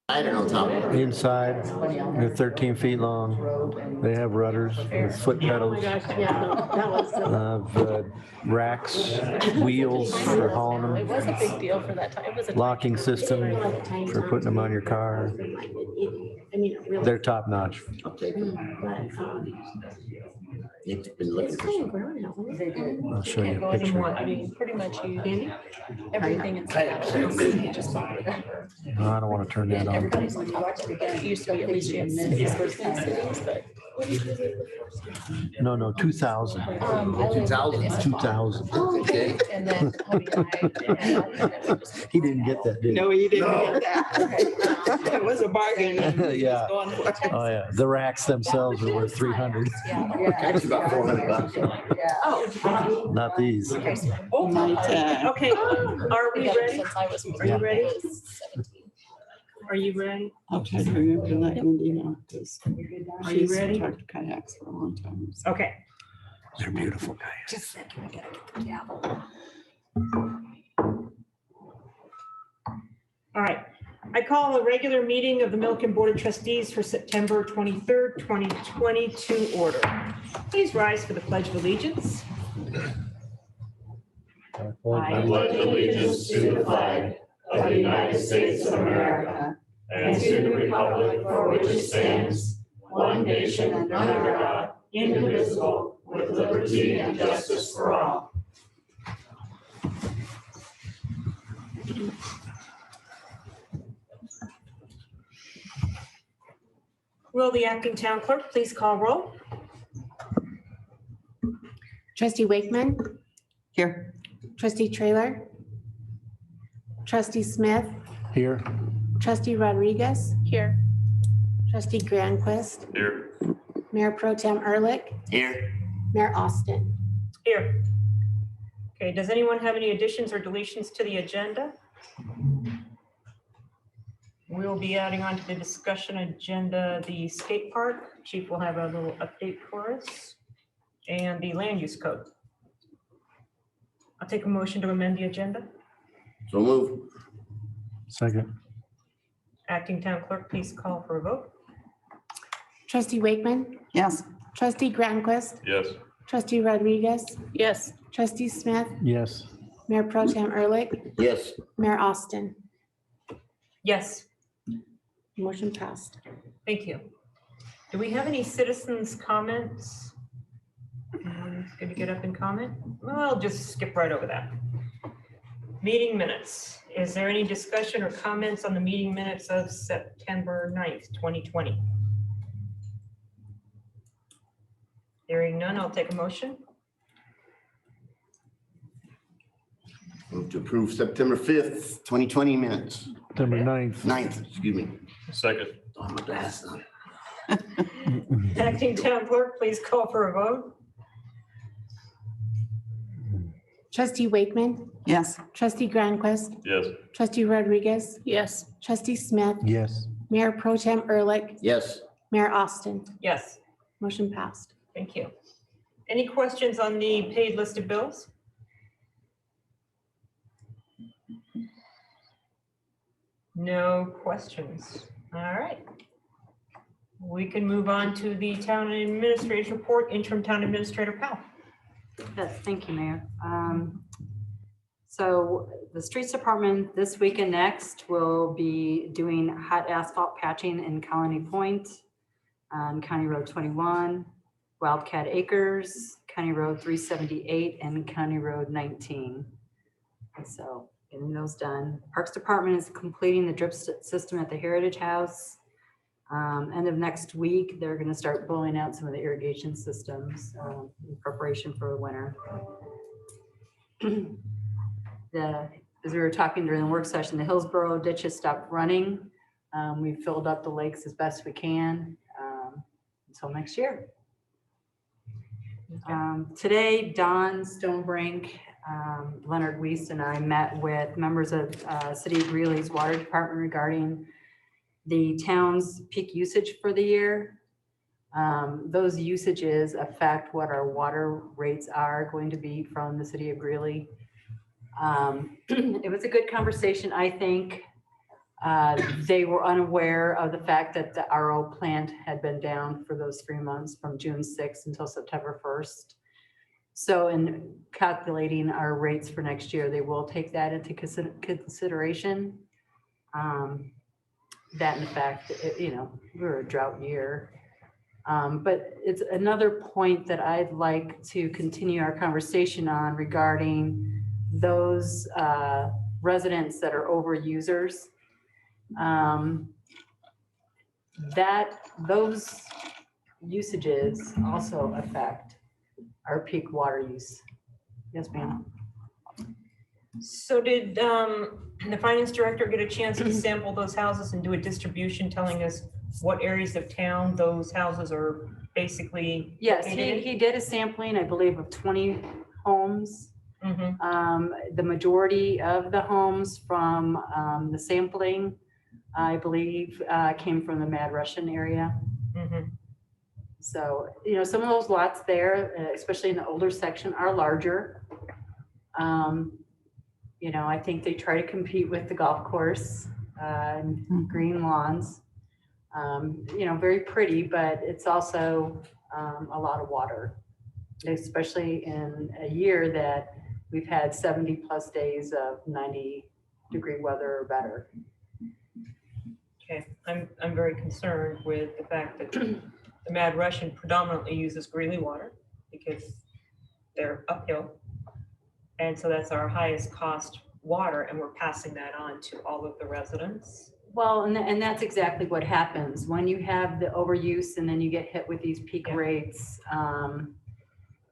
Or on top of it? Inside, they're 13 feet long. They have rudders with foot Oh my pedals, gosh, yeah, no, that was, racks, wheels for hauling it them, was a big deal for that time. It was a locking system for putting them on your car. I mean, it really. They're top notch. I'll take it. You've been looking It's for kind of some. grown now. Isn't it? I'll show you a Go in picture. what, I mean, pretty much you, everything inside. Just No, I don't want to turn that on. everybody's on top of it. It used to be at least in cities, but. No, 2000. I lived in 2000. Issaquah. 2000. Okay. And then Hubby and I. He didn't get that, did he? No, you didn't get that. It was a bargain. Yeah. Going for it. Oh, yeah. The racks themselves are worth 300. It's about $400. Oh. Not these. Okay, are we ready? Since I was. Are you ready? 17. Are you ready? I'll try to remember to let Wendy know because Are you she's ready? talked kayaks for a long time. so. Okay. They're beautiful guys. Just a second, I gotta get the gavel. All right. I call a regular meeting of the Milliken Board of Trustees for September 23rd, 2020 to order. Please rise for the Pledge of Allegiance. I pledge allegiance to the flag of the United States of America and to the republic for which it stands, one nation under God, indivisible, with liberty and justice for all. Will the acting town clerk please call roll? Trustee Wakeman, Here, trustee Trailer, trustee Smith, Here, trustee Rodriguez, Here. trustee Granquist, Here. Mayor Pro Tem Ehrlich, Here. Mayor Austin. Here. Okay, does anyone have any additions or deletions to the agenda? We'll be adding on to the discussion agenda, the skate park. Chief will have a little update for us. And the land use code. I'll take a motion to amend the agenda. So move. second. Acting town clerk, please call for a vote. Trustee Wakeman, yes, trustee Granquist, Yes. trustee Rodriguez, Yes. trustee Smith, Yes. Mayor Pro Tem Ehrlich, Yes. Mayor Austin. Yes, Motion passed. thank you. Do we have any citizens' comments? Anyone's going to get up and comment? Well, I'll just skip right over that. Meeting minutes. Is there any discussion or comments on the meeting minutes of September 9th, 2020? Hearing none, I'll take a motion. Move to approve September 5th, 2020 minutes. September 9th. 9th, excuse me. Second. Don't have my glasses on. Acting town clerk, please call for a vote. Trustee Wakeman, yes, trustee Granquist, Yes. trustee Rodriguez, Yes. trustee Smith, Yes. Mayor Pro Tem Ehrlich, Yes. Mayor Austin. Yes, Motion passed. thank you. Any questions on the paid list of bills? No questions. All right. We can move on to the town administrator's report, interim town administrator Powell. Yes, thank you, Mayor. So the streets department this week and next will be doing hot asphalt patching in Colony Point, on County Road 21, Wildcat Acres, County Road 378, and County Road 19. And so getting those done. Parks Department is completing the drip system at the Heritage House. End of next week, they're going to start blowing out some of the irrigation systems in preparation for the winter. As we were talking during the work session, the Hillsborough ditches stopped running. We filled up the lakes as best we can until next year. Today, Don Stonebrink, Leonard Weiss, and I met with members of City of Greeley's Water Department regarding the town's peak usage for the year. Those usages affect what our water rates are going to be from the City of Greeley. It was a good conversation, I think. They were unaware of the fact that the RO plant had been down for those 3 months from June 6th until September 1st. So in calculating our rates for next year, they will take that into consideration. That in fact, we're a drought year. But it's another point that I'd like to continue our conversation on regarding those residents that are overusers. Those usages also affect our peak water use. Yes, ma'am. So did the finance director get a chance to sample those houses and do a distribution telling us what areas of town those houses are basically? Yes, located in? he did a sampling, I believe, of 20 homes. Mhm. The majority of the homes from the sampling, I believe, came from the Mad Russian area. Mhm. So, some of those lots there, especially in the older section, are larger. I think they try to compete with the golf course, and green lawns. Very pretty, but it's also a lot of water, especially in a year that we've had 70+ days of 90-degree weather or better. Okay, I'm very concerned with the fact that the Mad Russian predominantly uses Greeley water because they're uphill. And so that's our highest cost water, and we're passing that on to all of the residents. Well, and that's exactly what happens when you have the overuse and then you get hit with these peak Yeah. rates.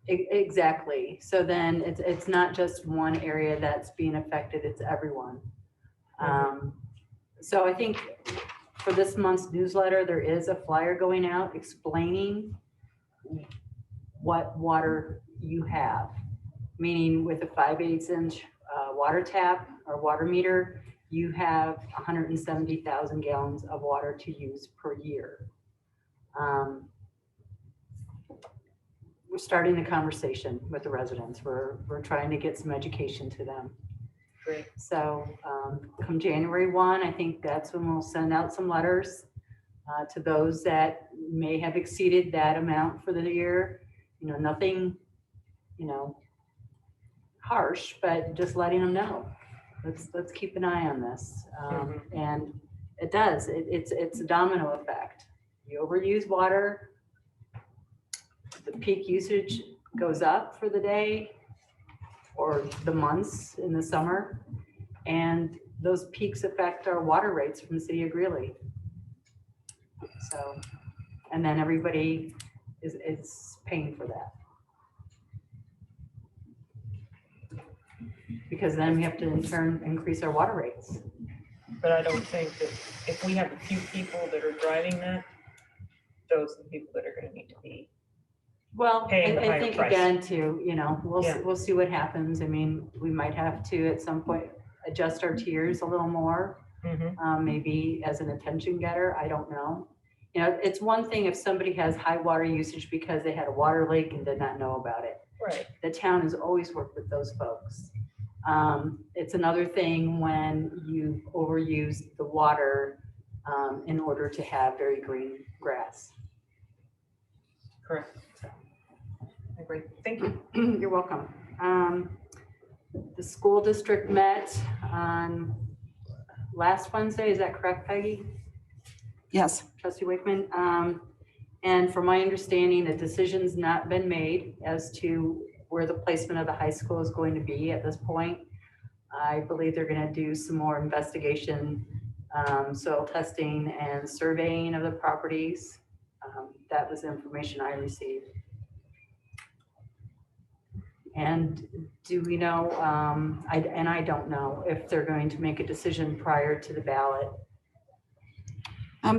Exactly. So then it's not just one area that's being affected, it's everyone. So I think for this month's newsletter, there is a flyer going out explaining what water you have, meaning with a 5/8 inch water tap or water meter, you have 170,000 gallons of water to use per year. We're starting the conversation with the residents. We're trying to get some education to them. Great. So come January 1, I think that's when we'll send out some letters to those that may have exceeded that amount for the year. Nothing, harsh, but just letting them know. Let's keep an eye on this. And it does. It's a domino effect. You overuse water, the peak usage goes up for the day or the months in the summer, and those peaks affect our water rates from the city of Greeley. So, and then everybody is paying for that. Because then we have to in turn increase our water rates. But I don't think that if we have a few people that are driving that, those are the people that are gonna need to be. Well, Paying the I higher think price. again too, we'll Yeah. we'll see what happens. I mean, we might have to at some point adjust our tiers a little more, maybe as an attention getter. I don't know. It's one thing if somebody has high water usage because they had a water leak and did not know about it. Right. The town has always worked with those folks. It's another thing when you overuse the water in order to have very green grass. Correct. Great, thank you. You're welcome. The school district met on last Wednesday, is that correct, Peggy? Yes. Trustee Wakeman? And from my understanding, a decision's not been made as to where the placement of the high school is going to be at this point. I believe they're gonna do some more investigation, soil testing and surveying of the properties. That was the information I received. And do we know, I don't know if they're going to make a decision prior to the ballot.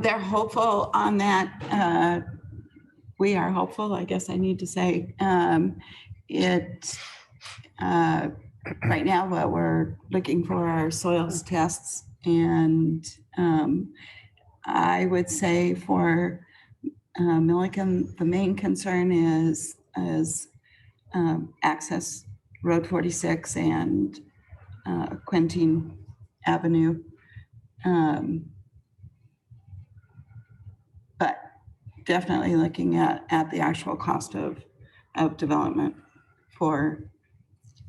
They're hopeful on that. We are hopeful, I guess I need to say. Right now, what we're looking for are soils tests. And I would say for Milliken, the main concern is access Road 46 and Quintin Avenue. But definitely looking at the actual cost of development for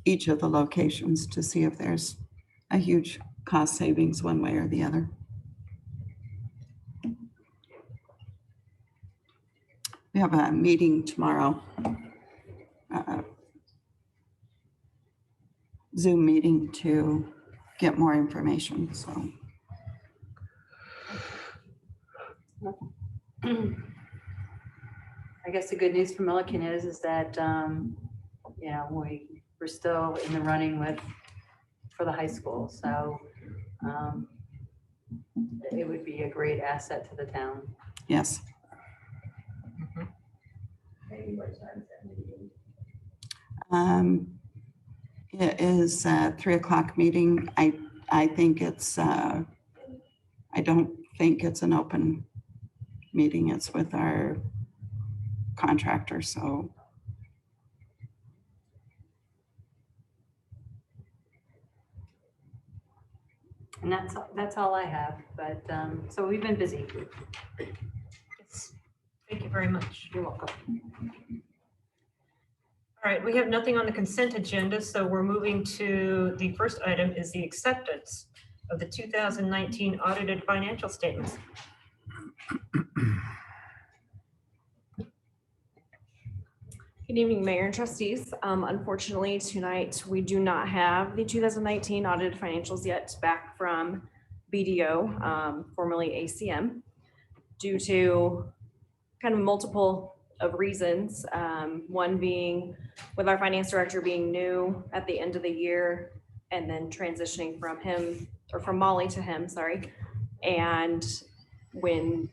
each of the locations to see if there's a huge cost savings one way or the other. We have a meeting tomorrow. Zoom meeting to get more information, so. I guess the good news for Milliken is that, you know, we're still in the running for the high school, so it would be a great asset to the town. Yes. It is a 3:00 meeting. I think it's, I don't think it's an open meeting. It's with our contractor, so. And that's all I have, but, so we've been busy. Yes. Thank you very much. You're welcome. All right, we have nothing on the consent agenda, so we're moving to the first item is the acceptance of the 2019 audited financial statements. Good evening, Mayor and trustees. Unfortunately, tonight, we do not have the 2019 audited financials yet back from BDO, formerly ACM, due to kind of multiple of reasons. One being with our finance director being new at the end of the year and then transitioning from him or from Molly to him, sorry. And when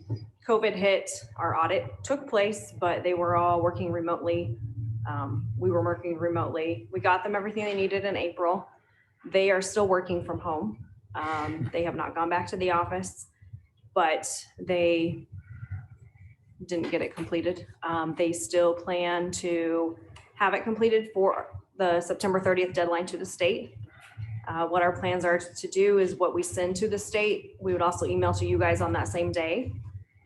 COVID hit, our audit took place, but they were all working remotely. We were working remotely. We got them everything they needed in April. They are still working from home. They have not gone back to the office, but they didn't get it completed. They still plan to have it completed for the September 30th deadline to the state. What our plans are to do is what we send to the state, we would also email to you guys on that same day.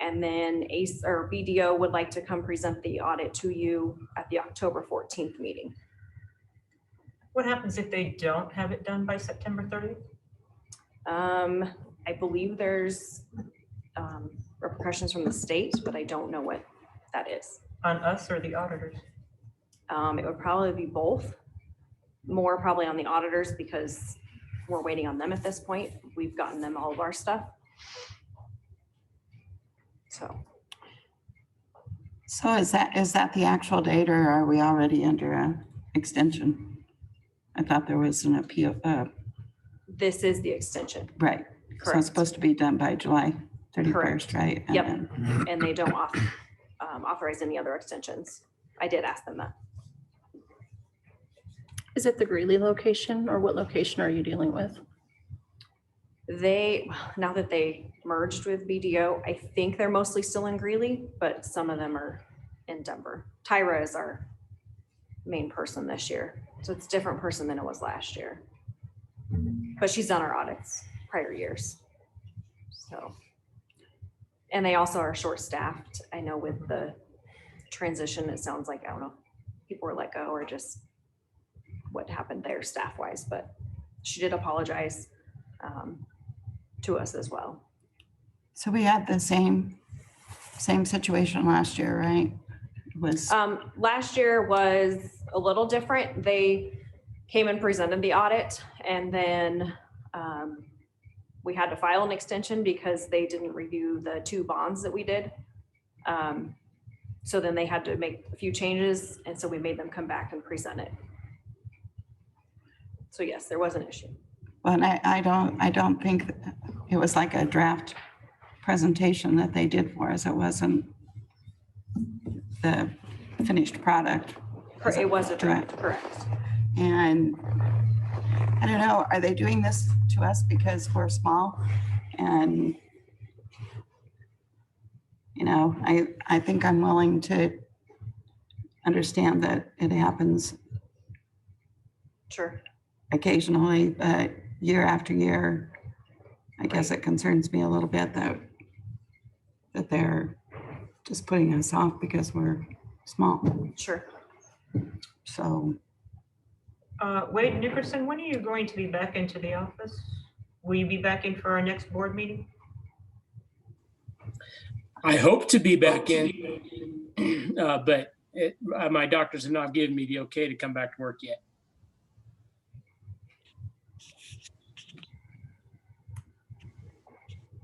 And then ACE or BDO would like to come present the audit to you at the October 14th meeting. What happens if they don't have it done by September 30th? I believe there's repercussions from the state, but I don't know what that is. On us or the auditors? It would probably be both. More probably on the auditors because we're waiting on them at this point. We've gotten them all of our stuff. So is that the actual date or are we already under an extension? I thought there was an appeal, This is the extension. right. So it's Correct. supposed to be done by July 31st, right? And Yep. then- And they don't authorize any other extensions. I did ask them that. Is it the Greeley location or what location are you dealing with? They, now that they merged with BDO, I think they're mostly still in Greeley, but some of them are in Denver. Tyra is our main person this year. So it's a different person than it was last year. But she's done our audits prior years. So, and they also are short-staffed. I know with the transition, it sounds like, I don't know, people were let go or just what happened there staff-wise, but she did apologize to us as well. So we had the same situation last year, right? It was, Last year was a little different. They came and presented the audit and then we had to file an extension because they didn't review the 2 bonds that we did. So then they had to make a few changes and so we made them come back and present it. So yes, there was an issue. well, I don't think that it was like a draft presentation that they did for us. It wasn't the finished product. It was a draft, correct. And I don't know, are they doing this to us because we're small? And, you know, I think I'm willing to understand that it happens Sure. occasionally, but year after year, I guess it concerns me a little bit that they're just putting us off because we're small. Sure. So Wade Nickerson, when are you going to be back into the office? Will you be back in for our next board meeting? I hope to be back in, but my doctors have not given me the okay to come back to work yet.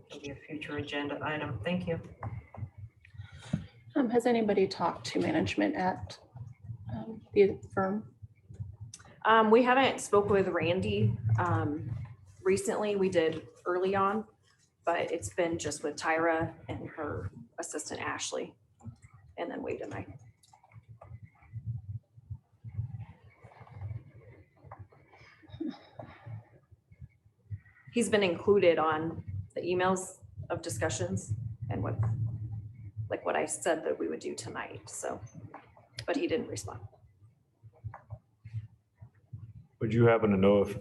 It'll be a future agenda item. Thank you. Has anybody talked to management at the firm? We haven't spoke with Randy. Recently, we did early on, but it's been just with Tyra and her assistant Ashley, and then Wade and I. He's been included on the emails of discussions and what I said that we would do tonight, so, but he didn't respond. Would you happen to know if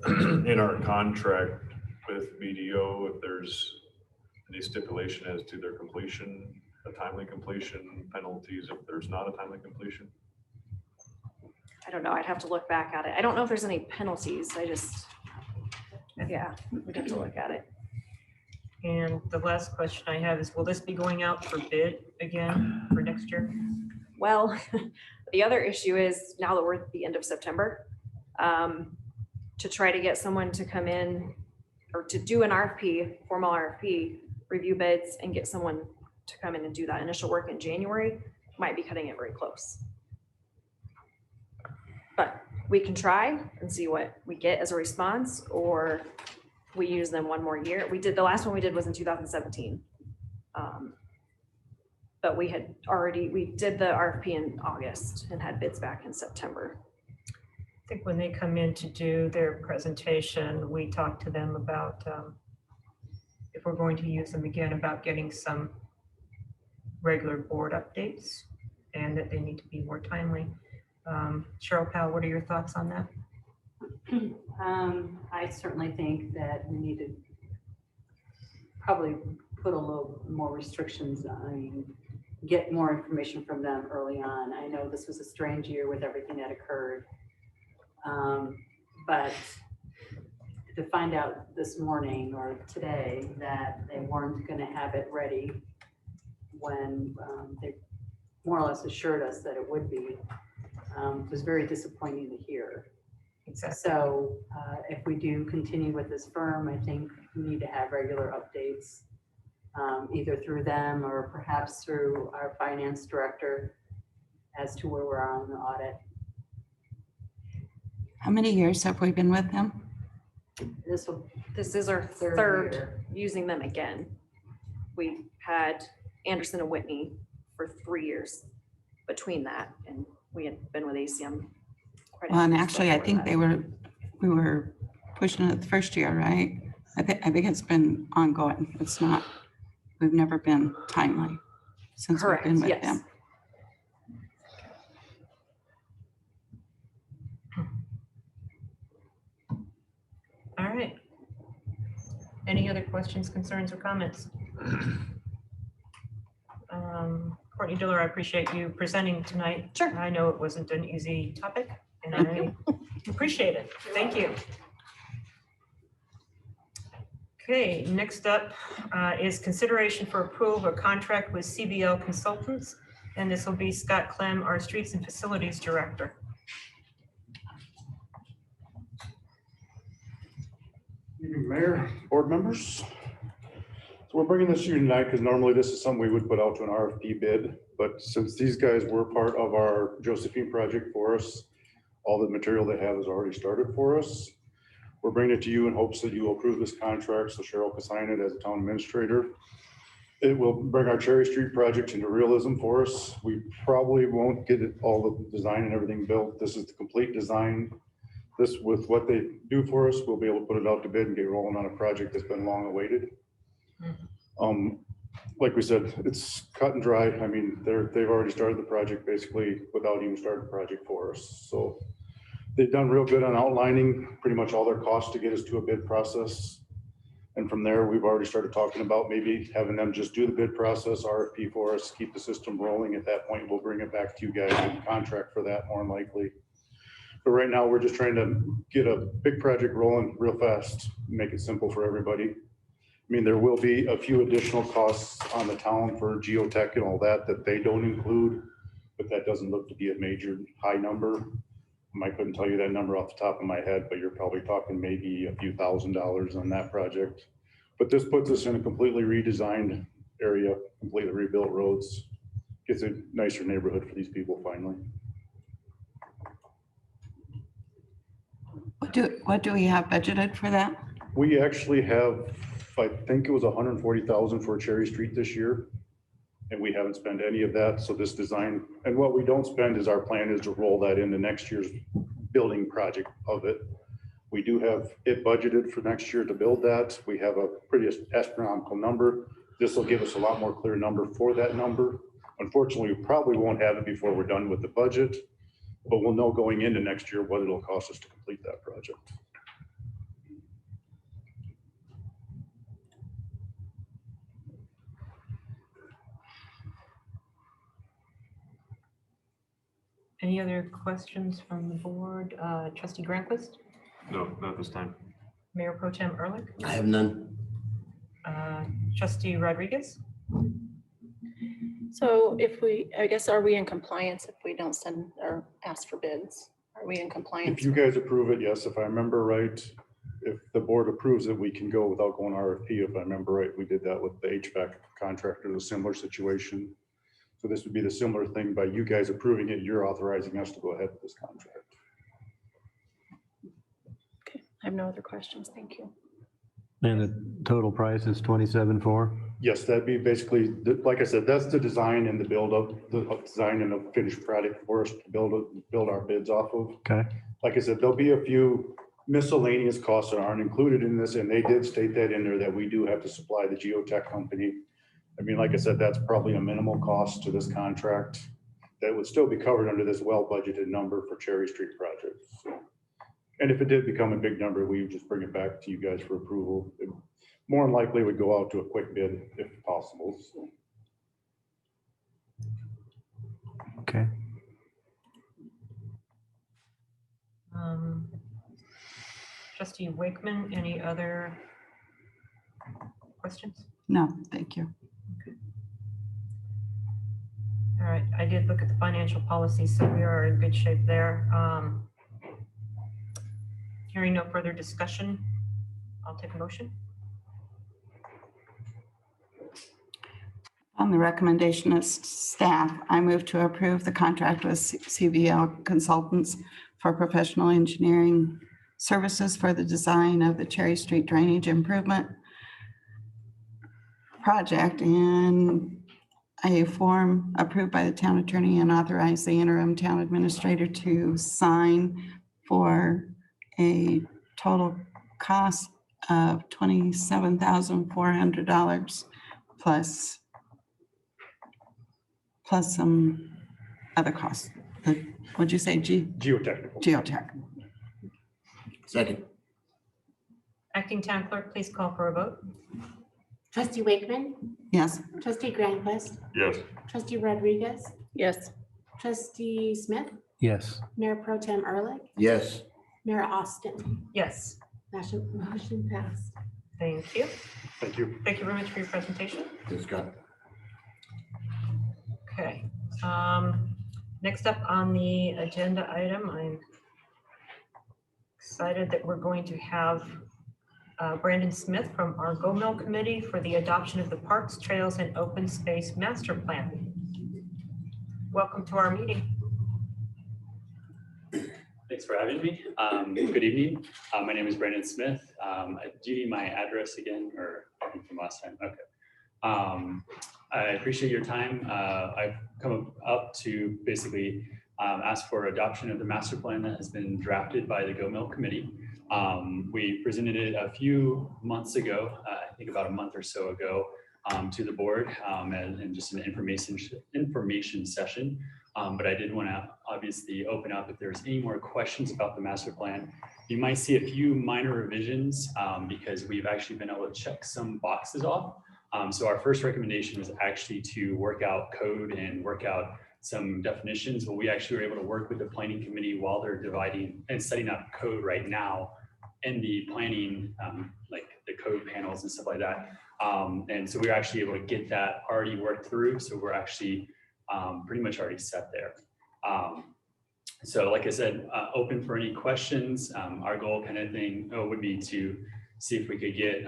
in our contract with BDO, if there's any stipulation as to their completion, a timely completion, penalties if there's not a timely completion? I don't know, I'd have to look back at it. I don't know if there's any penalties, yeah, we'd have to look at it. And the last question I have is, will this be going out for bid again for next year? Well, the other issue is now that we're at the end of September, to try to get someone to come in or to do an RFP, formal RFP, review bids and get someone to come in and do that initial work in January might be cutting it very close. But we can try and see what we get as a response, or we use them one more year. The last one we did was in 2017. But we did the RFP in August and had bids back in September. I think when they come in to do their presentation, we talked to them about if we're going to use them again, about getting some regular board updates and that they need to be more timely. Cheryl Powell, what are your thoughts on that? I certainly think that we need to probably put a little more restrictions on, get more information from them early on. I know this was a strange year with everything that occurred. But to find out this morning or today that they weren't going to have it ready when they more or less assured us that it would be, was very disappointing to hear. Exactly. So if we do continue with this firm, I think we need to have regular updates, either through them or perhaps through our finance director as to where we're on the audit. how many years have we been with them? This is our third year. using them again. We had Anderson and Whitney for 3 years between that, and we had been with ACM. quite a Well, and few actually, I before think that. we were pushing it the first year, right? I think it's been ongoing. It's not, we've never been timely since we've Correct, been with yes. them. All right. Any other questions, concerns, or comments? Courtney Diller, I appreciate you presenting tonight. Sure. I know it wasn't an easy topic, and I appreciate it. Thank you. Okay, next up is consideration for approval of a contract with CBL Consultants, and this will be Scott Clem, our Streets and Facilities Director. Evening, Mayor, board members. So we're bringing this to you tonight because normally this is something we would put out to an RFP bid, but since these guys were part of our Josephine project for us, all the material they have is already started for us. We're bringing it to you in hopes that you will approve this contract so Cheryl can sign it as a town administrator. It will bring our Cherry Street project into realism for us. We probably won't get it, all the design and everything built. This is the complete design. This, with what they do for us, we'll be able to put it out to bid and get rolling on a project that's been long awaited. Like we said, it's cut and dry. I mean, they've already started the project basically without even starting the project for us. So they've done real good on outlining pretty much all their costs to get us to a bid process. And from there, we've already started talking about maybe having them just do the bid process, RFP for us, keep the system rolling. At that point, we'll bring it back to you guys and contract for that more than likely. But right now, we're just trying to get a big project rolling real fast, make it simple for everybody. I mean, there will be a few additional costs on the town for geotech and all that they don't include, but that doesn't look to be a major high number. I couldn't tell you that number off the top of my head, but you're probably talking maybe a few $1,000s on that project. But this puts us in a completely redesigned area, completely rebuilt roads, gets a nicer neighborhood for these people finally. What do we have budgeted for that? We actually have, I think it was 140,000 for Cherry Street this year. And we haven't spent any of that. So this design, and what we don't spend is our plan is to roll that into next year's building project of it. We do have it budgeted for next year to build that. We have a pretty astronomical number. This will give us a lot more clear number for that number. Unfortunately, we probably won't have it before we're done with the budget, but we'll know going into next year what it'll cost us to complete that project. Any other questions from the board? Trustee Granquist, No, not this time. Mayor Pro Tem Ehrlich, I have none. Trustee Rodriguez? So if we, I guess, are we in compliance if we don't send or ask for bids? Are we in compliance? If you guys approve it, yes. If I remember right, if the board approves it, we can go without going RFP. If I remember right, we did that with the HVAC contractor, a similar situation. So this would be the similar thing. By you guys approving it, you're authorizing us to go ahead with this contract. Okay, I have no other questions. Thank you. And the total price is 27.4. Yes, that'd be basically, like I said, that's the design and the build up, the design and the finished product for us to build our bids off of. Okay. Like I said, there'll be a few miscellaneous costs that aren't included in this, and they did state that in there that we do have to supply the geotech company. I mean, like I said, that's probably a minimal cost to this contract that would still be covered under this well budgeted number for Cherry Street project. So, and if it did become a big number, we would just bring it back to you guys for approval. It more than likely would go out to a quick bid if possible. So. Okay. Trustee Wakeman, any other questions? No, thank you. All right, I did look at the financial policy, so we are in good shape there. Hearing no further discussion, I'll take a motion. On the recommendation of staff, I move to approve the contract with CVL Consultants for professional engineering services for the design of the Cherry Street Drainage Improvement Project in a form approved by the town attorney and authorize the interim town administrator to sign for a total cost of $27,400 plus some other costs. What'd you say, Geotechnical. Geotech. Second. Acting Town Clerk, please call for a vote. Trustee Wakeman, Yes. trustee Granquist, Yes. trustee Rodriguez, Yes. trustee Smith, Yes. Mayor Pro Tem Ehrlich, Yes. Mayor Austin. Yes, Motion passed. thank you. Thank you. Thank you very much for your presentation. Good, Scott. Okay, next up on the agenda item, I'm excited that we're going to have Brandon Smith from our Go Mill Committee for the adoption of the Parks, Trails, and Open Space Master Plan. Welcome to our meeting. Thanks for having me. Good evening. My name is Brandon Smith. Do you need my address again, or from last time? Okay. I appreciate your time. I've come up to basically ask for adoption of the master plan that has been drafted by the Go Mill Committee. We presented it a few months ago, I think about a month or so ago, to the board and just an information session. But I did want to obviously open up if there's any more questions about the master plan. You might see a few minor revisions because we've actually been able to check some boxes off. So our first recommendation was actually to work out code and work out some definitions, but we actually were able to work with the planning committee while they're dividing and setting up code right now in the planning, like the code panels and stuff like that. And so we're actually able to get that already worked through. So we're actually pretty much already set there. So like I said, open for any questions. Our goal kind of thing would be to see if we could get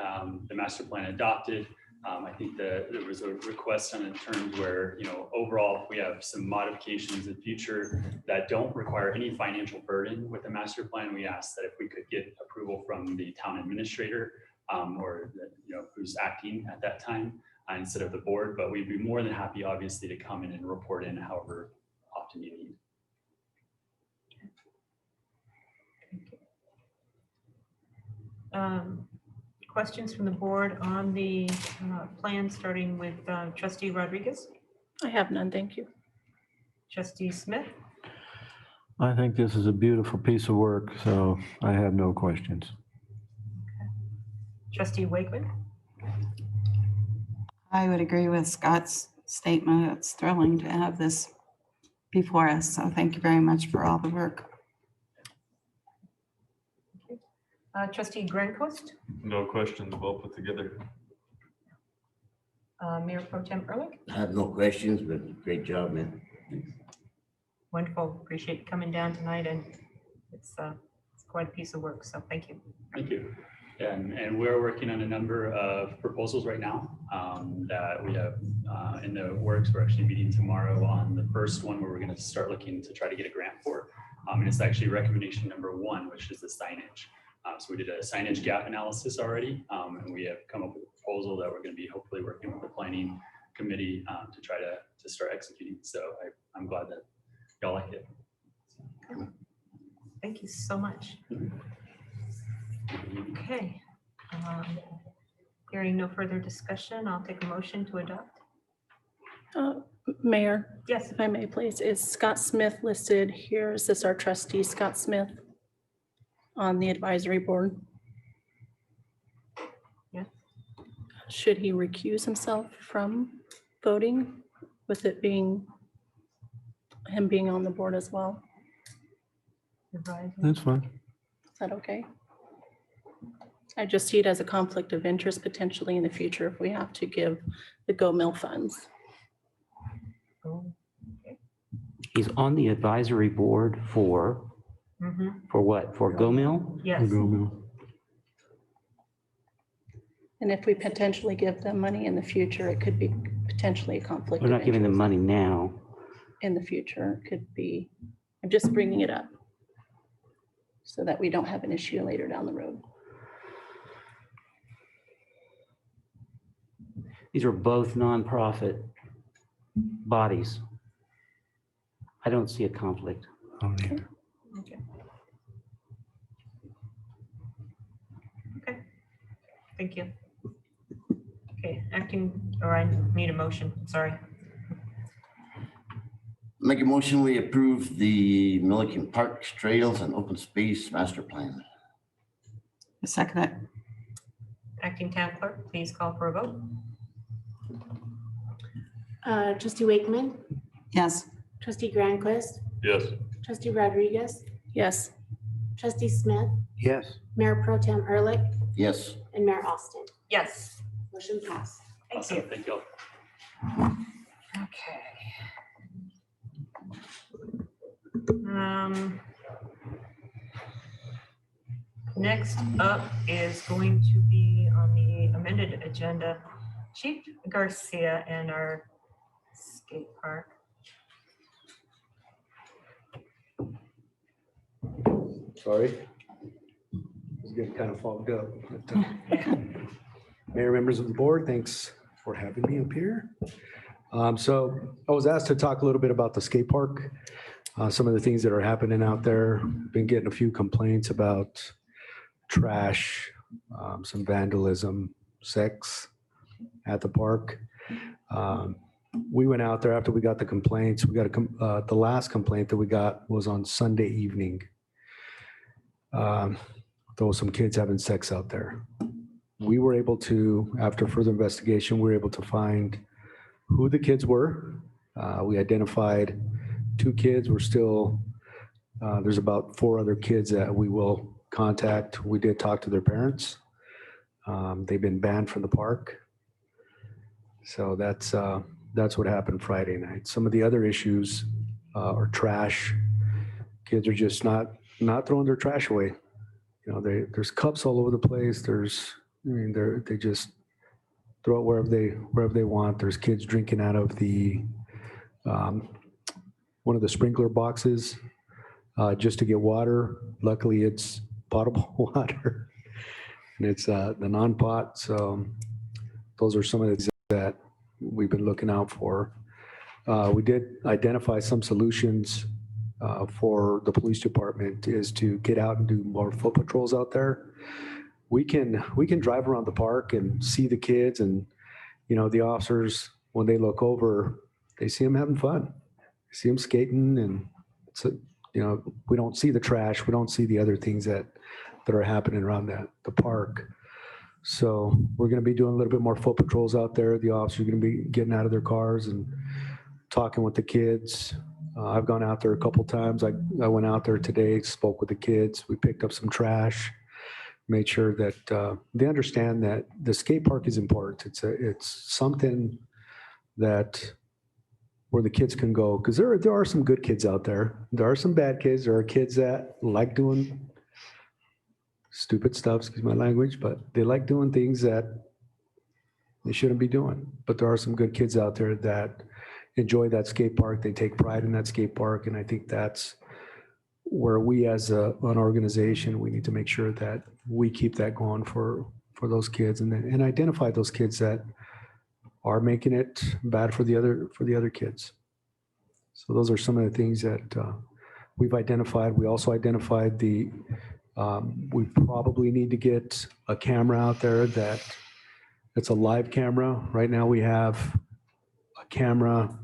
the master plan adopted. I think there was a request on the terms where, overall, we have some modifications in the future that don't require any financial burden with the master plan. We asked that if we could get approval from the town administrator or who's acting at that time instead of the board, but we'd be more than happy, obviously, to come in and report in however often you need. Questions from the board on the plan, starting with Trustee Rodriguez, I have none, thank you. Trustee Smith, I think this is a beautiful piece of work, so I have no questions. Trustee Wakeman, I would agree with Scott's statement. It's thrilling to have this before us. So thank you very much for all the work. Trustee Granquist, No questions, well put together. Mayor Pro Tem Ehrlich. I have no questions, but great job, man. Wonderful. Appreciate you coming down tonight, and it's quite a piece of work. So thank you. Thank you. And we're working on a number of proposals right now that we have in the works. We're actually meeting tomorrow on the first one where we're going to start looking to try to get a grant for. And it's actually recommendation number 1, which is the signage. So we did a signage gap analysis already, and we have come up with a proposal that we're going to be hopefully working with the planning committee to try to start executing. So I'm glad that y'all like it. Thank you so much. Okay. Hearing no further discussion, I'll take a motion to adopt. Mayor, Yes. if I may, please, is Scott Smith listed here? Is this our trustee, Scott Smith, on the advisory board? Yeah. Should he recuse himself from voting with it being him being on the board as well? That's fine. Is that okay? I just see it as a conflict of interest potentially in the future if we have to give the Go Mill funds. He's on the advisory board for what? For Go Mill? Yes. And if we potentially give them money in the future, it could be potentially a conflict. We're of not giving them interest. money now. In the future, it could be, I'm just bringing it up so that we don't have an issue later down the road. These are both nonprofit bodies. I don't see a conflict. Okay. Thank you. Okay, I need a motion, sorry. Make a motion, we approve the Milliken Parks, Trails, and Open Space Master Plan. A second. Acting Town Clerk, please call for a vote. Trustee Wakeman, Yes. trustee Granquist, Yes. trustee Rodriguez, Yes. trustee Smith, Yes. Mayor Pro Tem Ehrlich, Yes. and Mayor Austin. Yes. Motion passed. Thank Awesome. you. Thank you. Okay. Next up is going to be on the amended agenda, Chief Garcia and our skate park. Sorry. It's getting kind of fogged up. But, Mayor, members of the board, thanks for having me up here. So I was asked to talk a little bit about the skate park, some of the things that are happening out there. Been getting a few complaints about trash, some vandalism, sex at the park. we went out there after we got the complaints. We got the last complaint that we got was on Sunday evening. There was some kids having sex out there. We were able to, after further investigation, we were able to find who the kids were. We identified 2 kids. We're still, there's about 4 other kids that we will contact. We did talk to their parents. They've been banned from the park. So that's what happened Friday night. Some of the other issues are trash. Kids are just not throwing their trash away. You know, there's cups all over the place. They just throw it wherever they want. There's kids drinking out of the one of the sprinkler boxes just to get water. Luckily, it's potable water, and it's the non-pot. So those are some of the things that we've been looking out for. We did identify some solutions for the police department is to get out and do more foot patrols out there. We can drive around the park and see the kids, and the officers, when they look over, they see them having fun. They see them skating, and we don't see the trash. We don't see the other things that are happening around the park. So we're going to be doing a little bit more foot patrols out there. The officers are going to be getting out of their cars and talking with the kids. I've gone out there a couple times. I went out there today, spoke with the kids. We picked up some trash, made sure that they understand that the skate park is important. It's something that where the kids can go, because there are some good kids out there. There are some bad kids. There are kids that like doing stupid stuff, excuse my language, but they like doing things that they shouldn't be doing. But there are some good kids out there that enjoy that skate park. They take pride in that skate park. And I think that's where we as an organization, we need to make sure that we keep that going for those kids and identify those kids that are making it bad for the other kids. So those are some of the things that we've identified. We also identified we probably need to get a camera out there that's a live camera. Right now we have a camera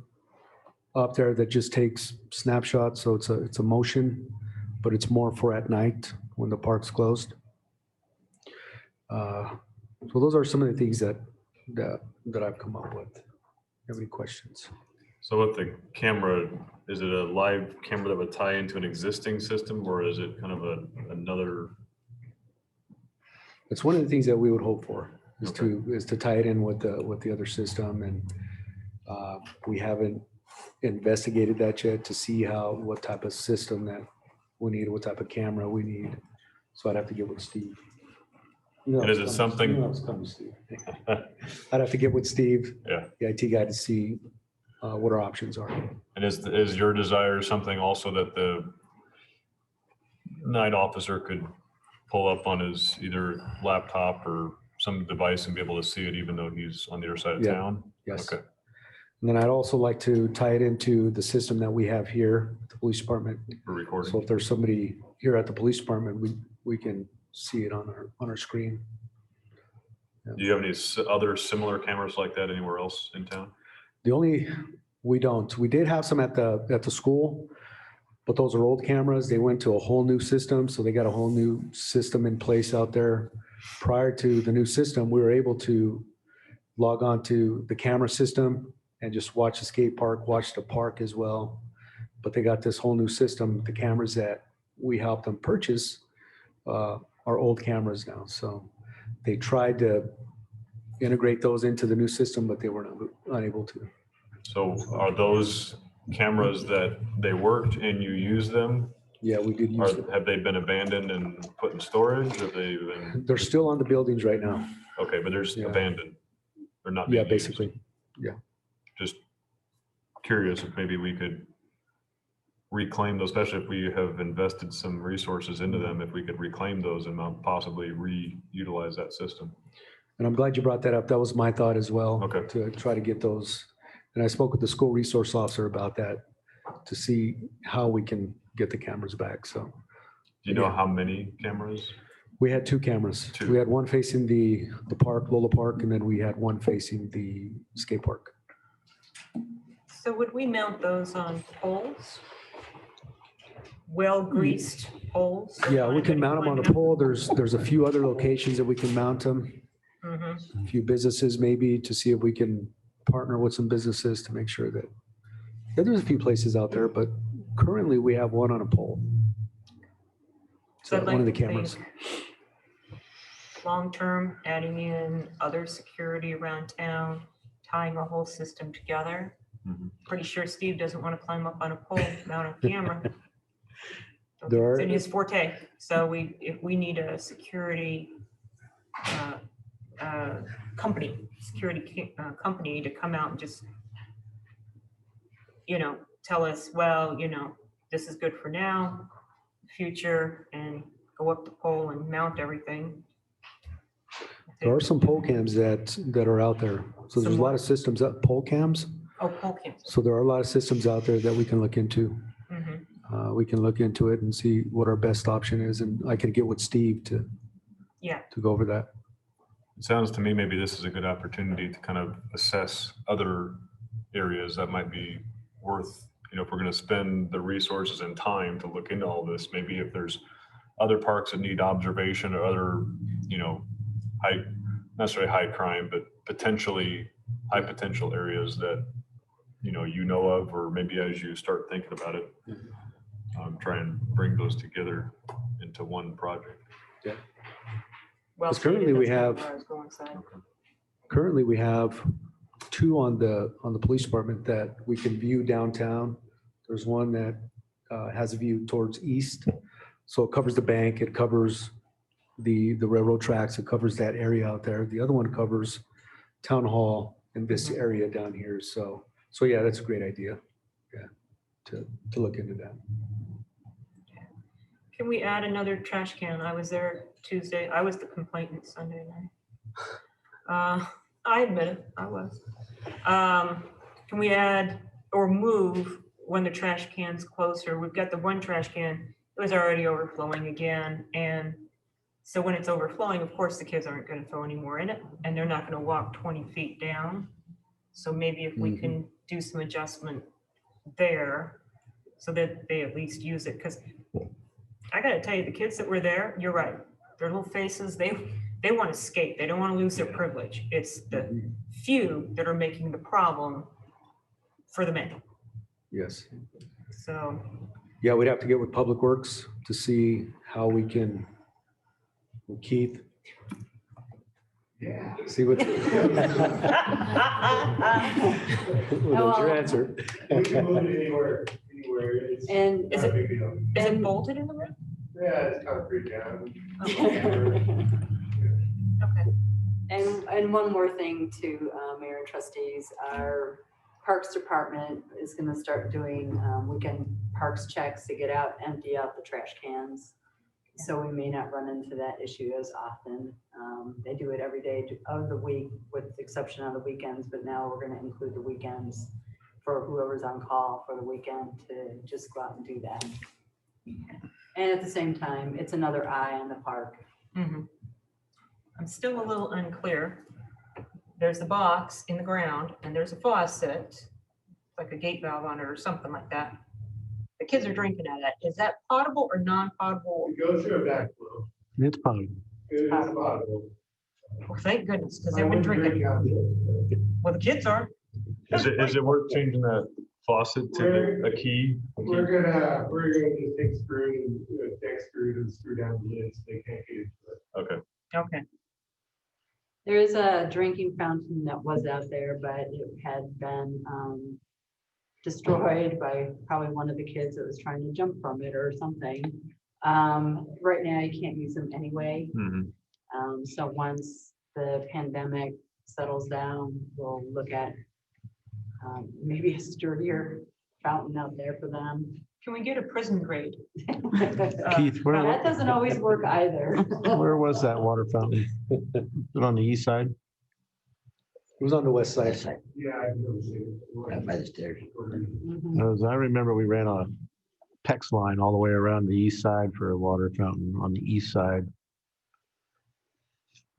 up there that just takes snapshots. So it's a motion, but it's more for at night when the park's closed. So those are some of the things that I've come up with. You have any questions? So with the camera, is it a live camera that would tie into an existing system, or is it kind of another? It's one of the things that we would hope for is to tie it in with the other system, and we haven't investigated that yet to see what type of system that we need, what type of camera we need. So I'd have to get with Steve. And is it something? I'd have to get with Steve, Yeah. the IT guy, to see what our options are. And is your desire something also that the night officer could pull up on his either laptop or some device and be able to see it even though he's on the other side of town? Yes. Okay. And then I'd also like to tie it into the system that we have here at the police department. For recording. So if there's somebody here at the police department, we can see it on our screen. Do you have any other similar cameras like that anywhere else in town? We don't. We did have some at the school, but those are old cameras. They went to a whole new system. So they got a whole new system in place out there. Prior to the new system, we were able to log on to the camera system and just watch the skate park, watch the park as well. But they got this whole new system. The cameras that we helped them purchase are old cameras now. So they tried to integrate those into the new system, but they were unable to. So are those cameras that they worked and you use them? Yeah, we did use them. Have they been abandoned and put in storage? Have they been? They're still on the buildings right now. Okay, but they're just abandoned. They're not. Yeah, being basically. used. Yeah. Just curious if maybe we could reclaim those, especially if we have invested some resources into them, if we could reclaim those and possibly reutilize that system. And I'm glad you brought that up. That was my thought as well. Okay. To try to get those. And I spoke with the school resource officer about that to see how we can get the cameras back. So. Do you know how many cameras? We had 2 cameras. Two. We had one facing the park, Lola Park, and then we had one facing the skate park. So would we mount those on poles? Well-greased poles? Yeah, we can mount them on a pole. There's a few other locations that we can mount them. Mhm. A few businesses maybe to see if we can partner with some businesses to make sure that, yeah, there's a few places out there, but currently we have one on a pole. So So I'd one of the like to cameras. think long-term, adding in other security around town, tying a whole system together. Mhm. Pretty sure Steve doesn't want to climb up on a pole, mount a camera. There It's are, in his forte. So if we need a security company to come out and just, tell us, well, this is good for now, future, and go up the pole and mount everything. there are some pole cams that are out there. So there's a lot of systems, pole cams. Oh, pole cams. So there are a lot of systems out there that we can look into. Mhm. We can look into it and see what our best option is, and I can get with Steve to go over that. It sounds to me, maybe this is a good opportunity to kind of assess other areas that might be worth, if we're going to spend the resources and time to look into all this, maybe if there's other parks that need observation or other, high, not necessarily high crime, but potentially high potential areas that, you know of, or maybe as you start thinking about it, try and bring those together into one project. Yeah. Well, Because currently we that's not have, where I was going, Si. currently we have two on the police department that we can view downtown. There's one that has a view towards east. So it covers the bank, it covers the railroad tracks, it covers that area out there. The other one covers town hall and this area down here. So yeah, that's a great idea. Yeah, to look into that. Can we add another trash can? I was there Tuesday. I was the complainant Sunday night. I admit it, I was. Can we add or move when the trash can's closer? We've got the one trash can, it was already overflowing again. And so when it's overflowing, of course, the kids aren't gonna throw any more in it and they're not gonna walk 20 feet down. So maybe if we can do some adjustment there so that they at least use it. Because I gotta tell you, the kids that were there, you're right. Their little faces, they want to skate. They don't want to lose their privilege. It's the few that are making the problem for the many. Yes. So, Yeah, we'd have to get with Public Works to see how we can, Keith. Yeah. See what. Well, that's your answer. We can move it anywhere. It's And is not a big deal. it bolted in the room? Yeah, it's concrete down. Okay. And one more thing to Mayor and trustees, our Parks Department is gonna start doing weekend parks checks to get out, empty out the trash cans. So we may not run into that issue as often. They do it every day of the week with the exception of the weekends, but now we're gonna include the weekends for whoever's on call for the weekend to just go out and do that. And at the same time, it's another eye on the park. Mhm. I'm still a little unclear. There's a box in the ground and there's a faucet, like a gate valve on it or something like that. The kids are drinking out of that. Is that potable or non-potable? It goes through a backflow. It's possible. It is potable. Well, thank goodness, because they wouldn't drink it. Well, the kids are. Is it worth changing that faucet to a key? We're gonna just take screws and screw down the lid so they can't get into it. Okay. Okay. There is a drinking fountain that was out there, but it had been destroyed by probably one of the kids that was trying to jump from it or something. Right now, you can't use them anyway. So once the pandemic settles down, we'll look at maybe a sturdier fountain out there for them. Can we get a prison grade? Keith, That doesn't always work either. where was that water fountain? Was it on the east side? It was on the west side. Yeah, I've never seen it. Right by the stairs. Mhm. As I remember, we ran a PEX line all the way around the east side for a water fountain on the east side.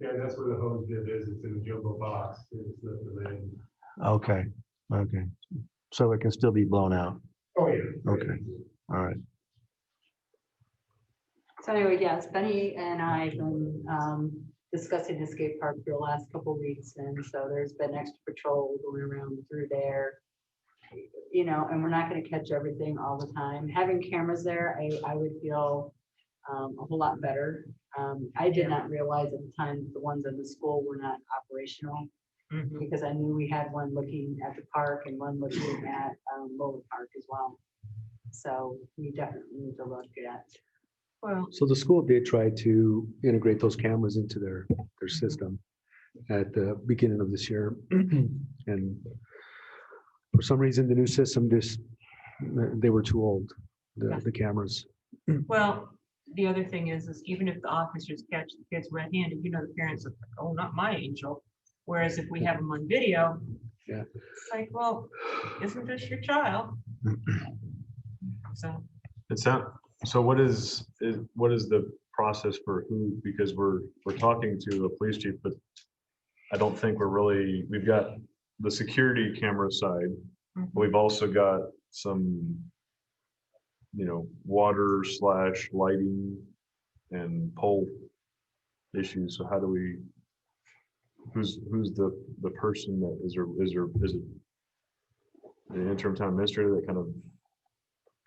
Yeah, that's where the hose bib is. It's in a jumbo box. It's the lid. Okay, okay. so it can still be blown out. Oh, yeah. Okay, all right. So anyway, yes, Benny and I have been discussing the skate park for the last couple of weeks, and so there's been extra patrol going around through there. You know, and we're not gonna catch everything all the time. Having cameras there, I would feel a whole lot better. I did not realize at the time the ones in the school were not operational, because I knew we had one looking at the park and one looking at Lower Park as well. So we definitely need to look at. Well, So the school did try to integrate those cameras into their system at the beginning of this year. And for some reason, the new system just, they were too old, the cameras. well, the other thing is even if the officers catch the kids red-handed, you know, the parents are like, oh, not my angel. Whereas if we have them on video, Yeah. it's like, well, isn't this your child? So, It's not, so what is the process for who, because we're talking to the police chief, but I don't think we've got the security camera side. We've also got some, you know, water/lighting and pole issues. So how do we, who's the person that is it the interim town administrator that kind of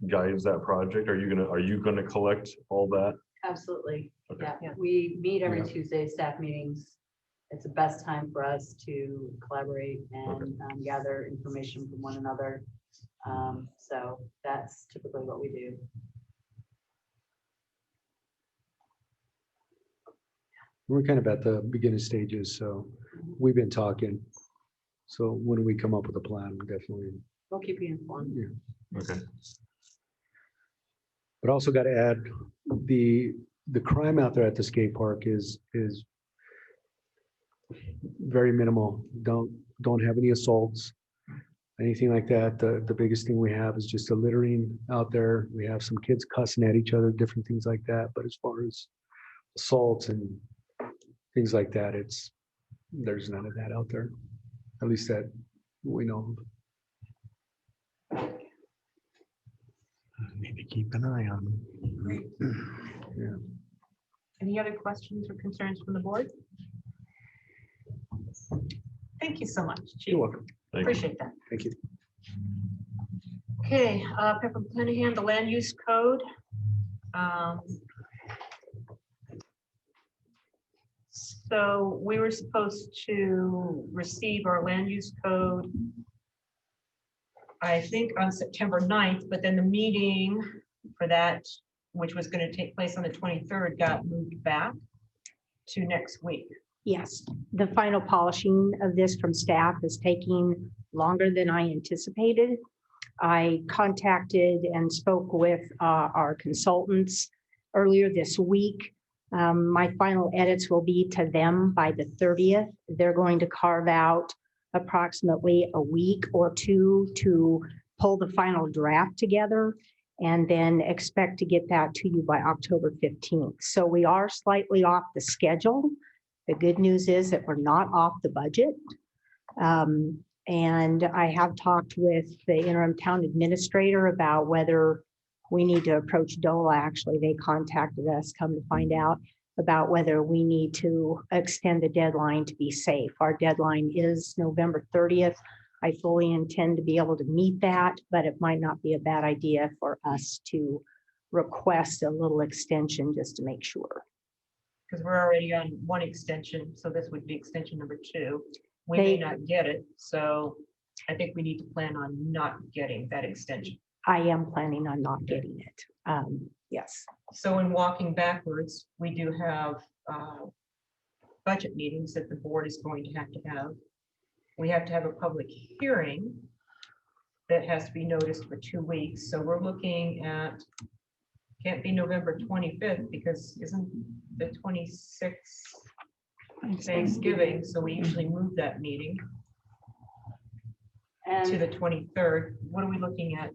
guides that project? Are you gonna collect all that? Absolutely. Okay. Yeah, we meet every Yeah. Tuesday, staff meetings. It's the best time for us to collaborate and gather information from one another. So that's typically what we do. We're kind of at the beginning stages, so we've been talking. So when we come up with a plan, definitely. We'll keep you informed. Yeah. Okay. But also got to add, the crime out there at the skate park is very minimal. Don't have any assaults, anything like that. The biggest thing we have is just the littering out there. We have some kids cussing at each other, different things like that. But as far as assaults and things like that, there's none of that out there. At least that we know of. Maybe keep an eye on them. Yeah. any other questions or concerns from the board? Thank you so much, Chief. You're welcome. Thank you. Appreciate that. Thank you. Okay, Pepper Cunningham, the land use code. So we were supposed to receive our land use code, I think on September 9th, but then the meeting for that, which was going to take place on the 23rd, got moved back to next week. Yes, the final polishing of this from staff is taking longer than I anticipated. I contacted and spoke with our consultants earlier this week. My final edits will be to them by the 30th. They're going to carve out approximately a week or two to pull the final draft together and then expect to get that to you by October 15th. So we are slightly off the schedule. The good news is that we're not off the budget. And I have talked with the interim town administrator about whether we need to approach DOLA. Actually, they contacted us, come to find out about whether we need to extend the deadline to be safe. Our deadline is November 30th. I fully intend to be able to meet that, but it might not be a bad idea for us to request a little extension just to make sure. Because we're already on one extension, so this would be extension number 2. We may not get it, so I think we need to plan on not getting that extension. I am planning on not getting it. Yes. So in walking backwards, we do have budget meetings that the board is going to have. We have to have a public hearing that has to be noticed for 2 weeks. So we're looking at, can't be November 25th because isn't the 26th Thanksgiving? So we usually move that meeting to the 23rd. What are we looking at?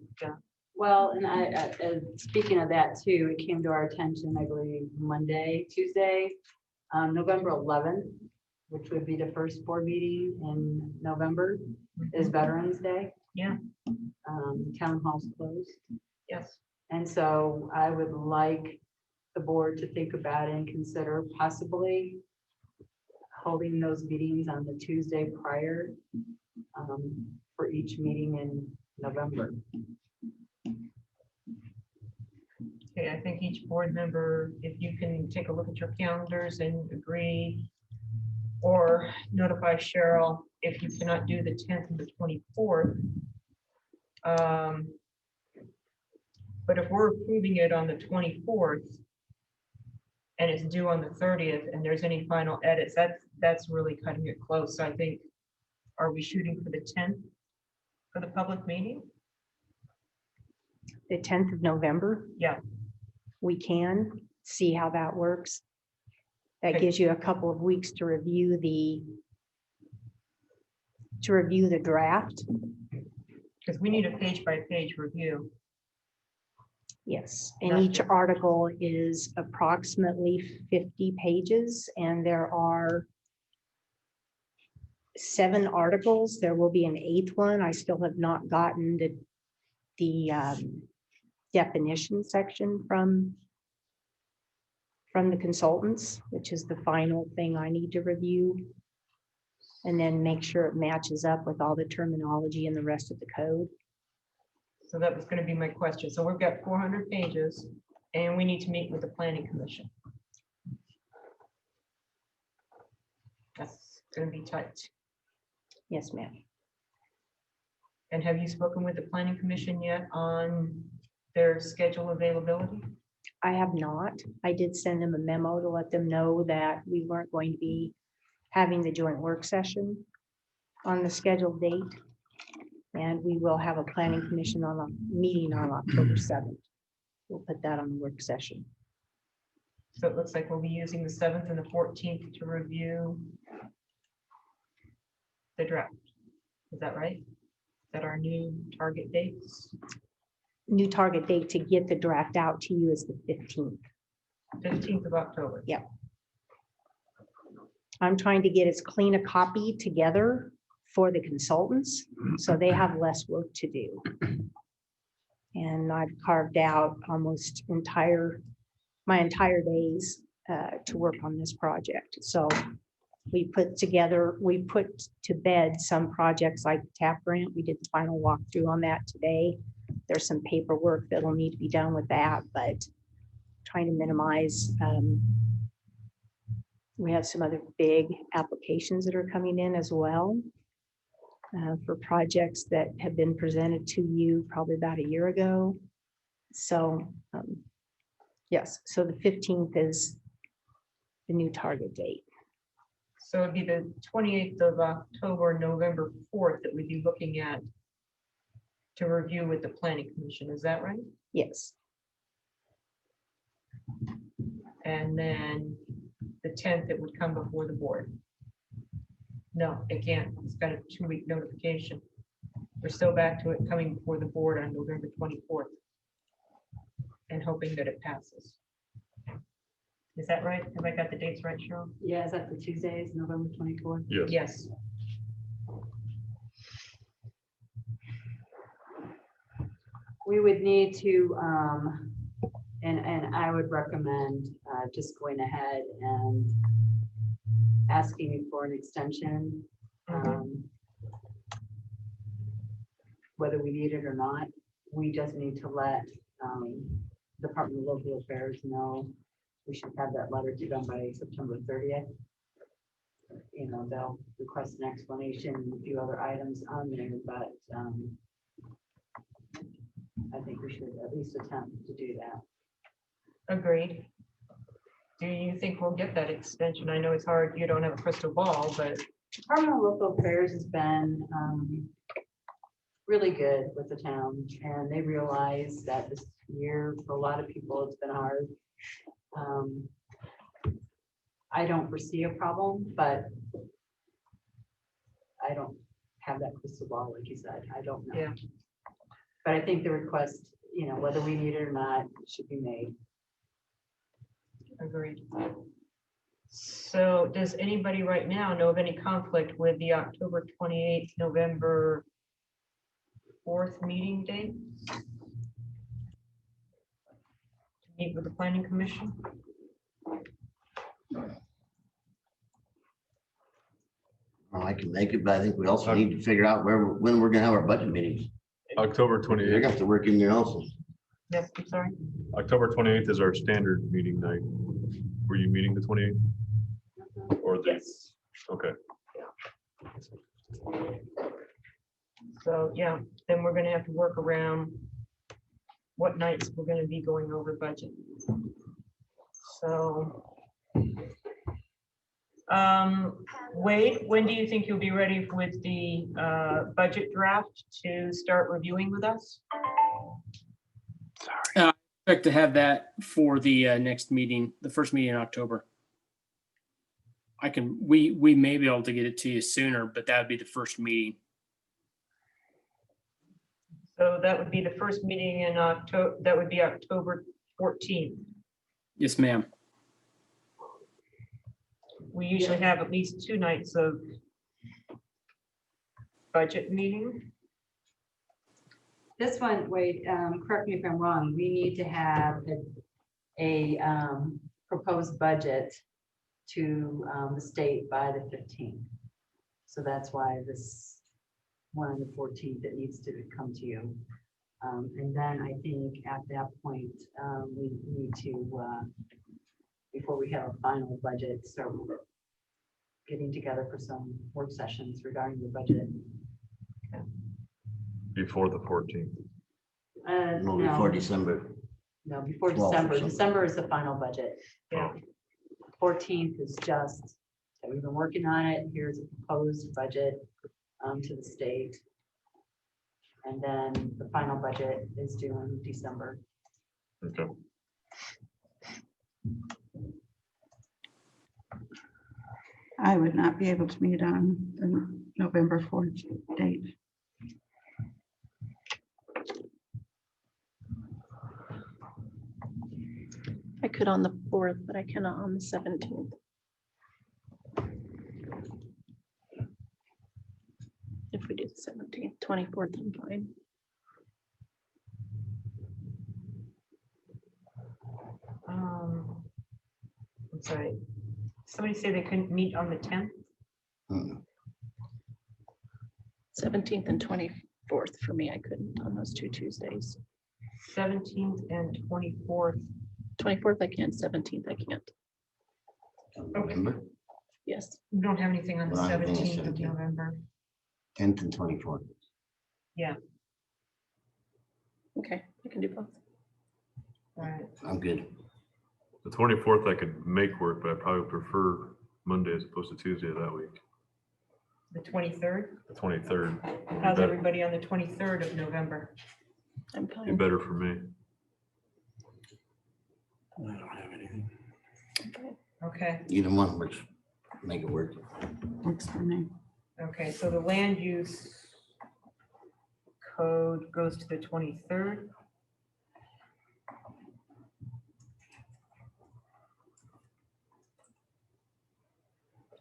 Well, and speaking of that too, it came to our attention, I believe, Tuesday, November 11th, which would be the first board meeting in November, is Veterans Day. Yeah. Town hall's closed. Yes. And so I would like the board to think about and consider possibly holding those meetings on the Tuesday prior for each meeting in November. Okay, I think each board member, if you can take a look at your calendars and agree, or notify Cheryl if you cannot do the 10th and the 24th. But if we're approving it on the 24th and it's due on the 30th and there's any final edits, that's really cutting it close. So I think, are we shooting for the 10th for the public meeting? The 10th of November, Yeah. we can see how that works. That Okay. gives you a couple of weeks to review the draft. Because we need a page by page review. Yes, and Not each just- article is approximately 50 pages, and there are 7 articles. There will be an 8th one. I still have not gotten the definition section from the consultants, which is the final thing I need to review. And then make sure it matches up with all the terminology and the rest of the code. So that was going to be my question. So we've got 400 pages and we need to meet with the planning commission. That's going to be tight. Yes, ma'am. And have you spoken with the planning commission yet on their schedule availability? I have not. I did send them a memo to let them know that we weren't going to be having the joint work session on the scheduled date. And we will have a planning commission meeting on October 7th. We'll put that on the work session. So it looks like we'll be using the 7th and the 14th to review the draft. Is that right? Is that our new target dates? New target date to get the draft out to you is the 15th. 15th of October. Yep. I'm trying to get as clean a copy together for the consultants, so they have less work to do. And I've carved out almost my entire days to work on this project. So we put to bed some projects like the TAP grant. We did the final walkthrough on that today. There's some paperwork that'll need to be done with that, but trying to minimize. We have some other big applications that are coming in as well for projects that have been presented to you probably about a year ago. So yes, so the 15th is the new target date. So it'd be the 28th of October, November 4th that we'd be looking at to review with the planning commission. Is that right? Yes. And then the 10th, it would come before the board. No, it can't. It's got a 2-week notification. We're still back to it coming before the board on November 24th and hoping that it passes. Is that right? Have I got the dates right, Cheryl? Yeah, is that the Tuesdays, November 24th? Yes. Yes. We would need to, and I would recommend just going ahead and asking you for an extension. Whether we need it or not, we just need to let Department of Local Affairs know. We should have that letter to them by September 30th. You know, they'll request an explanation and a few other items on there, but I think we should at least attempt to do that. Agreed. Do you think we'll get that extension? I know it's hard. You don't have a crystal ball, but Department of Local Affairs has been really good with the town, and they realize that this year, for a lot of people, it's been hard. I don't foresee a problem, but I don't have that crystal ball, like you said. I don't know. yeah. But I think the request, you know, whether we need it or not, should be made. Agreed. So does anybody right now know of any conflict with the October 28th, November 4th meeting date? Meet with the planning commission? Well, I can make it, but I think we also need to figure out when we're gonna have our budget meetings. October You're 28th. gonna have to work in there also. Yes, I'm sorry. October 28th is our standard meeting night. Were you meeting the 28th? Or the, Yes. okay, So, yeah, then we're gonna have to work around what nights we're gonna be going over budget. So. Wade, when do you think you'll be ready with the budget draft to start reviewing with us? Expect to have that for the next meeting, the first meeting in October. We may be able to get it to you sooner, but that would be the first meeting. So that would be the first meeting in October, that would be October 14th. Yes, ma'am. We usually have at least 2 nights of budget meeting. This one, wait, correct me if I'm wrong, we need to have a proposed budget to the state by the 15th. So that's why this one on the 14th, it needs to come to you. And then I think at that point, we need to, before we have a final budget, start getting together for some work sessions regarding the budget. before the 14th. No, before December. No, before 12th or December. something. December is the final budget. Yeah. 14th is just, that we've been working on it. Here's a proposed budget to the state. And then the final budget is due in December. Okay. I would not be able to meet on the November 4th date. I could on the 4th, but I cannot on the 17th. If we do the 17th, 24th, I'm fine. I'm sorry. Somebody say they couldn't meet on the 10th? 17th and 24th for me, I couldn't on those 2 Tuesdays. 17th and 24th. 24th I can, 17th I can't. November, Yes. We don't have anything on the Well, I have anything 17th of 17th. November. 10th and 24th. Yeah, Okay, I can do both. all right. I'm good. The 24th I could make work, but I probably prefer Monday as opposed to Tuesday of that week. The 23rd. The 23rd. How's Better- everybody on the 23rd of November? I'm Be fine. better for me. I don't have anything. Okay, Either one, which make it work. Works for me. okay, so the land use code goes to the 23rd.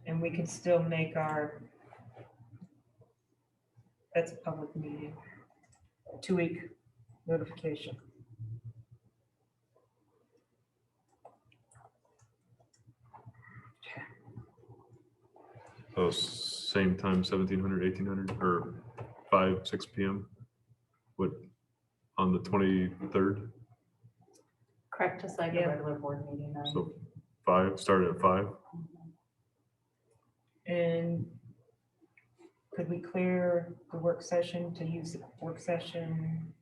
And we can still make our, that's a public meeting, 2-week notification. So same time, 1700, 1800, or 5, 6 PM? What, on the 23rd? Correct, just like a Yeah. regular board meeting. So 5, start at 5? And could we clear the work session to use the work session?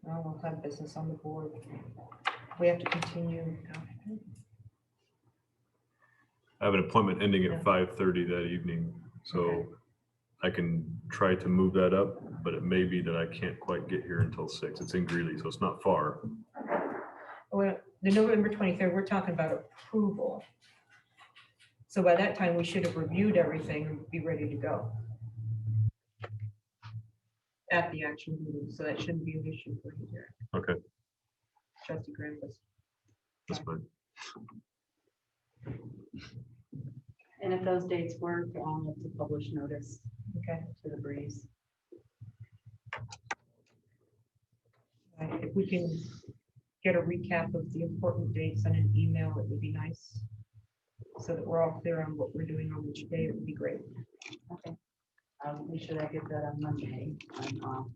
No, we'll have business on the board. We have to continue. I have an appointment ending Yeah. at 5:30 that evening, so I can try to move that up, but it may be that I can't quite get here until 6. It's in Greeley, so it's not far. Well, the November 23rd, we're talking about approval. So by that time, we should have reviewed everything and be ready to go at the action meeting, so that shouldn't be an issue for you there. Okay, Trustee Granville. that's fine. And if those dates work, I'll have to publish notice Okay, to the breeze. if we can get a recap of the important dates on an email, it would be nice. So that we're all clear on what we're doing on which day, it would be great. Okay. We should get that on Monday. I'm off,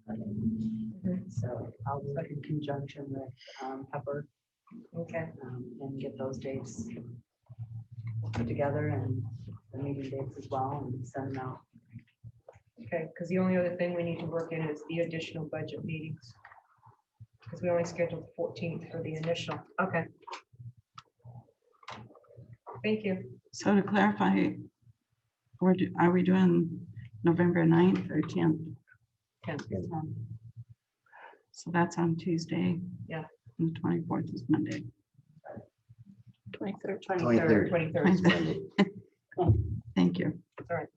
Friday. So I'll work in conjunction with Pepper Okay. and get those dates put together and the meeting dates as well and send them out. Okay, because the only other thing we need to work in is the additional budget meetings. Because we only scheduled the 14th for the initial. Okay. Thank you. So to clarify, are we doing November 9th or 10th? 10th. So that's on Tuesday. Yeah. And the 24th is Monday. 23rd. 23rd. 23rd. is Monday. Thank you. All right.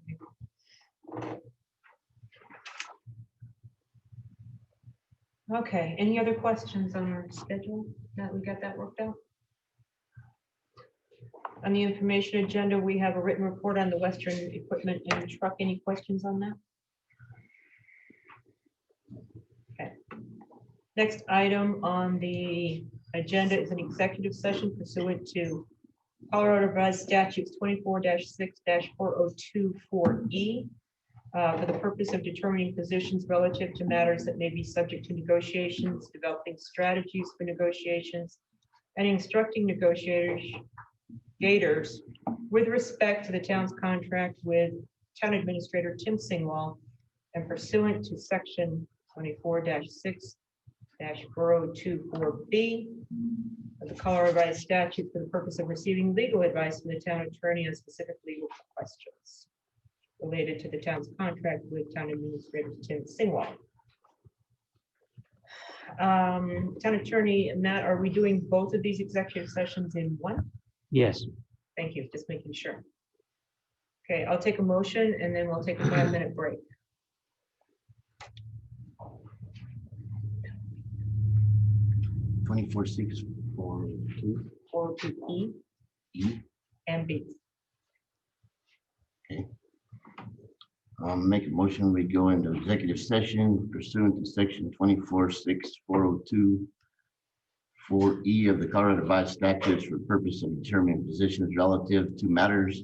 Okay, any other questions on our schedule? That we got that worked out? On the information agenda, we have a written report on the Western Equipment and Truck. Any questions on that? Okay. Next item on the agenda is an executive session pursuant to Colorado Revised Statutes 24-6-4024E for the purpose of determining positions relative to matters that may be subject to negotiations, developing strategies for negotiations, and instructing negotiators with respect to the town's contract with Town Administrator Tim Singwall and pursuant to Section 24-6-4024B of the Colorado Revised Statute for the purpose of receiving legal advice from the town attorney on specific legal questions related to the town's contract with Town Administrator Tim Singwall. Town Attorney Matt, are we doing both of these executive sessions in one? Yes. Thank you, just making sure. Okay, I'll take a motion and then we'll take a 5-minute break. Twenty-four, 6, 4, 2, 402E E. and B. Okay. Make a motion, we go into executive session pursuant to section 24-6-402 4E of the Colorado Revised Statutes for the purpose of determining positions relative to matters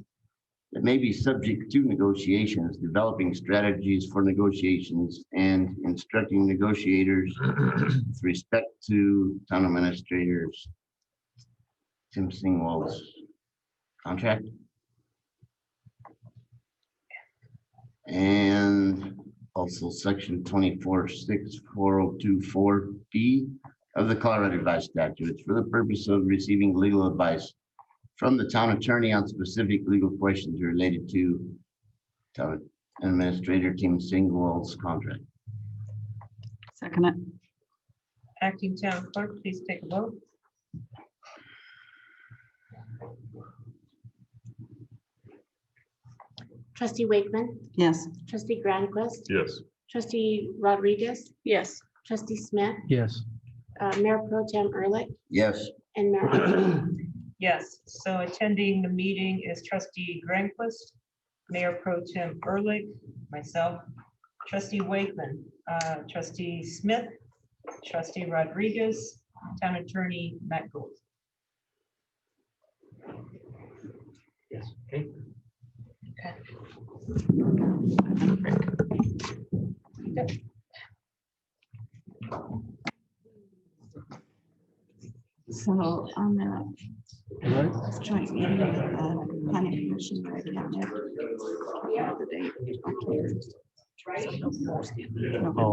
that may be subject to negotiations, developing strategies for negotiations, and instructing negotiators with respect to town administrators Tim Singwall's contract. And also section 24-6-4024B of the Colorado Revised Statutes for the purpose of receiving legal advice from the town attorney on specific legal questions related to town administrator Tim Singwall's contract. Second it. Acting Town Clerk, please take a vote. Trustee Wakeman, Yes. trustee Grandquist, Yes. trustee Rodriguez, Yes. trustee Smith, Yes. Mayor Pro Tem Ehrlich, Yes. and Mayor Hopkins. Yes, so attending the meeting is trustee Granquist, Mayor Pro Tem Ehrlich, myself, trustee Wakeman, trustee Smith, trustee Rodriguez, town attorney Matt Gould. Yes. Okay. So on the joint meeting with the planning commission, I can't make the date. I can't. Oh.